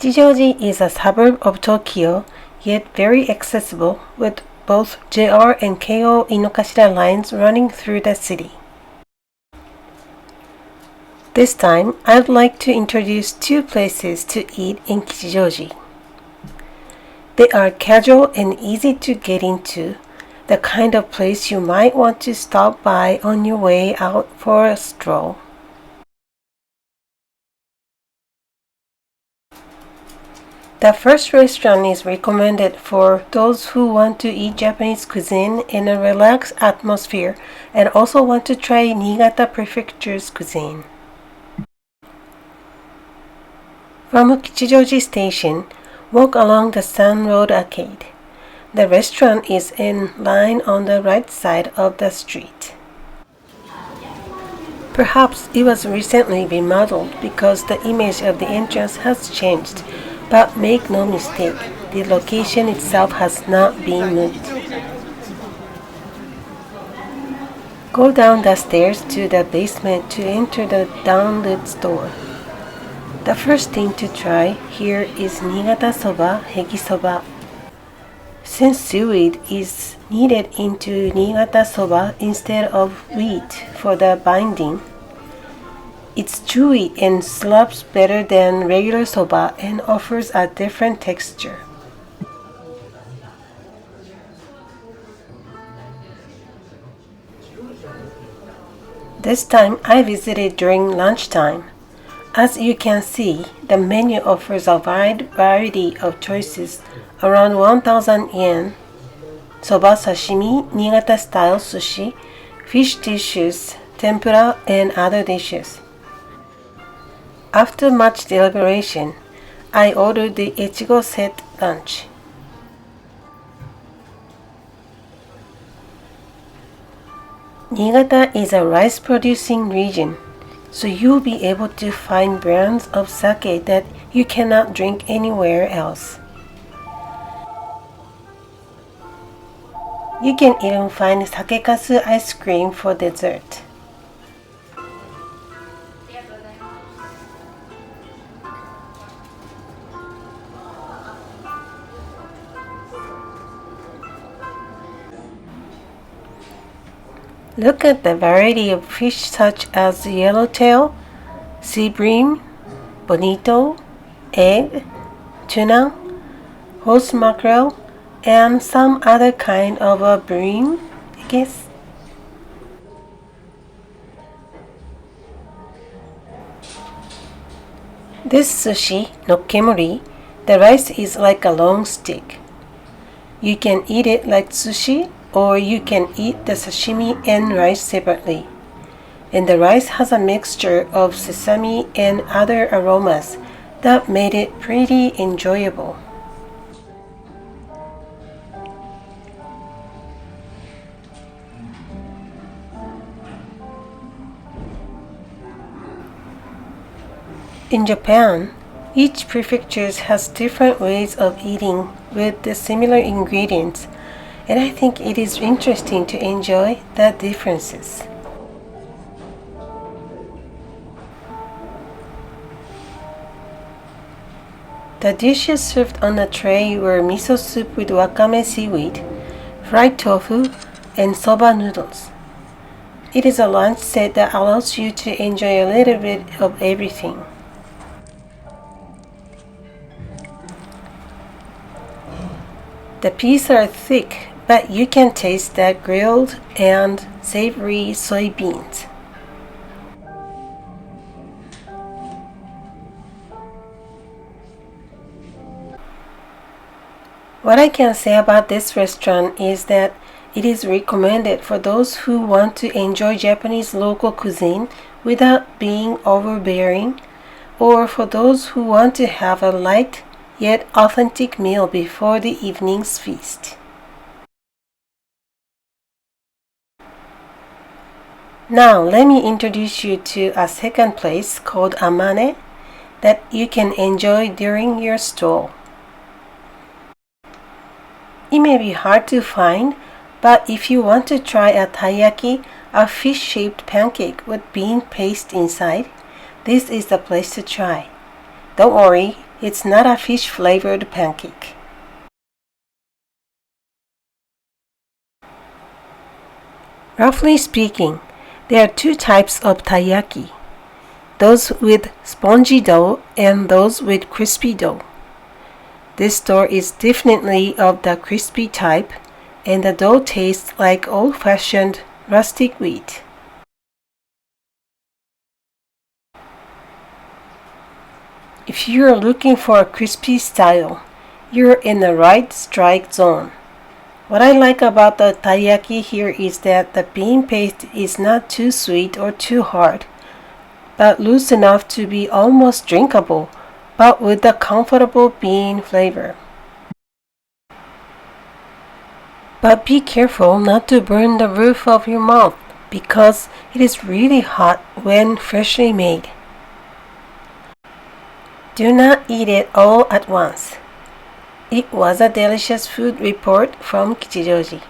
Kichijoji is a suburb of Tokyo, yet very accessible, with both JR and Keio Inokashira lines running through the city. This time, I'd like to introduce two places to eat in Kichijoji. They are casual and easy to get into, the kind of place you might want to stop by on your way out for a stroll. The first restaurant is recommended for those who want to eat Japanese cuisine in a relaxed atmosphere and also want to try Niigata Prefecture's cuisine. From Kichijoji Station, walk along the Sun Road Arcade. The restaurant is in line on the right side of the street. Perhaps it was recently remodeled because the image of the entrance has changed, but make no mistake, the location itself has not been moved. Go down the stairs to the basement to enter the downlit store. The first thing to try here is Niigata soba, hegi soba. Since seaweed is kneaded into Niigata soba instead of wheat for the binding, it's chewy and slaps better than regular soba and offers a different texture. This time I visited during lunchtime. As you can see, the menu offers a wide variety of choices, around 1,000 yen, soba sashimi, Niigata-style sushi, fish dishes, tempura, and other dishes. After much deliberation, I ordered the Ichigo set lunch. Niigata is a rice-producing region, so you'll be able to find brands of sake that you cannot drink anywhere else. You can even find sakekasu ice cream for dessert. Look at the variety of fish such as yellowtail, sea bream, bonito, egg, tuna, horse mackerel, and some other kind of a bream, I guess. This sushi, nokkemuri, the rice is like a long stick. You can eat it like sushi, or you can eat the sashimi and rice separately. And the rice has a mixture of sesame and other aromas that made it pretty enjoyable. In Japan, each prefecture has different ways of eating with the similar ingredients, and I think it is interesting to enjoy the differences. The dishes served on a tray were miso soup with wakame seaweed, fried tofu, and soba noodles. It is a lunch set that allows you to enjoy a little bit of everything. The peas are thick, but you can taste the grilled and savory soybeans. What I can say about this restaurant is that it is recommended for those who want to enjoy Japanese local cuisine without being overbearing, or for those who want to have a light yet authentic meal before the evening's feast. Now let me introduce you to a second place called Amane that you can enjoy during your stroll. It may be hard to find, but if you want to try a taiyaki, a fish-shaped pancake with bean paste inside, this is the place to try. Don't worry, It's not a fish-flavored pancake. Roughly speaking, there are two types of taiyaki, those with spongy dough and those with crispy dough. This store is definitely of the crispy type, and the dough tastes like old-fashioned rustic wheat. If you're looking for a crispy style, you're in the right strike zone. What I like about the taiyaki here is that the bean paste is not too sweet or too hard, but loose enough to be almost drinkable, but with the comfortable bean flavor. But be careful not to burn the roof of your mouth because it is really hot when freshly made. Do not eat it all at once. It was a delicious food report from Kichijoji.